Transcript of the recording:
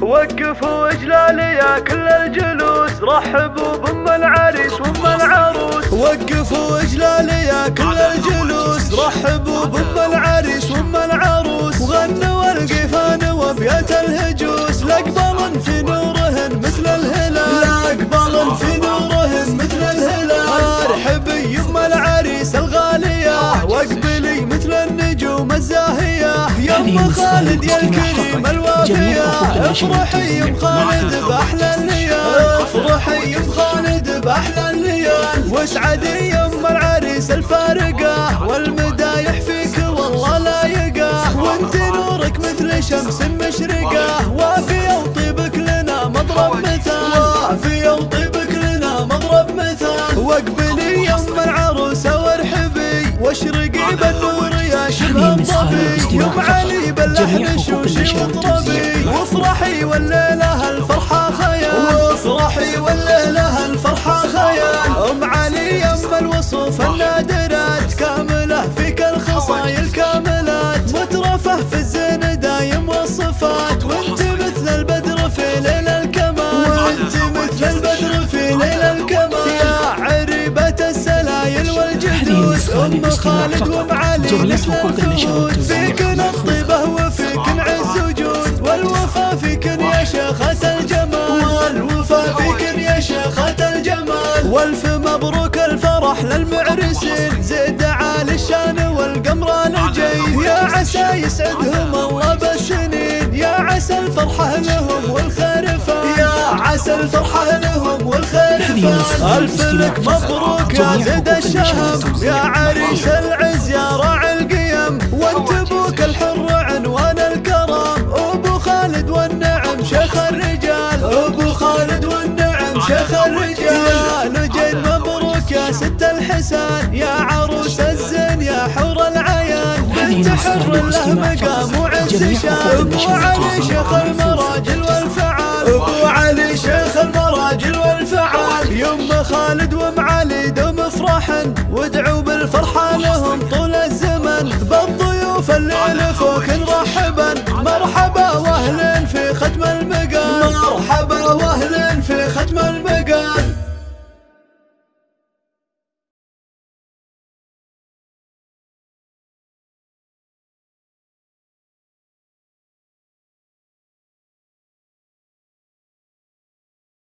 وقفوا اجلال يا كل الجلوس، رحبوا بام العريس وام العروس. وقفوا اجلال يا كل الجلوس، رحبوا بام العريس وام العروس. وغنوا القفان وابيات الهجوس، لاقبل في نورهن مثل الهلال، لاقبل في نورهن مثل الهلال. ارحبي يما العريس الغالية، واقبلي مثل النجوم الزاهية. يما خالد يا الكريم الوافية، افرحي يم خالد باحلى الليال، افرحي يم خالد باحلى الليال. واسعدي يما العريس الفارقة، والمدايح فيك والله لايقة. وانت نورك مثل شمس مشرقة، وافية وطيبك لنا مضرب مثال، وافية وطيبك لنا مضرب مثال. واقبلي يما العروسة وارحبي، واشرقي بالنور يا شبه الظبي. يوم علي باللحن شوشي واضربي، وافرحي والليلة الفرحة خيال، وافرحي والليلة الفرحة خيال. ام علي يما الوصوف النادرات، كاملة فيك الخصايل كاملات. مترفه في الزين دايم والصفات، وانت مثل البدر في ليل الكمال، وانت مثل البدر في ليل الكمال. يا عريبة السلايل والجدود، ام خالد وام علي مثل الخلود. فيكن الطيبة وفيكن عز وجود، والوفا فيكن يا شيخة الجمال، والوفا فيكن يا شيخة الجمال. والف مبروك الفرح للمعرسين، زيد عالي الشان والقمران الجيد. يا عسى يسعدهم الله بالسنين، يا عسى الفرحة لهم والخير فان، يا عسى الفرحة لهم والخير فان. الف لك مبروك يا زيد الشهم، يا عريس العز يا راعي القيم. وانت ابوك الحر عنوان الكرم، ابو خالد والنعم شيخ الرجال، ابو خالد والنعم شيخ الرجال. يا نجين مبروك يا ست الحسان، يا عروس الزين يا حور العيان. بنت حر له مقام وعز شان، ابو علي شيخ المراجل والفعال، ابو علي شيخ المراجل والفعال. يما خالد وام علي دوم افرحن، وادعوا بالفرحة لهم طول الزمن. بالضيوف الليل فوق رحبا، مرحبا واهلا في ختم المقام، مرحبا واهلا في ختم المقام.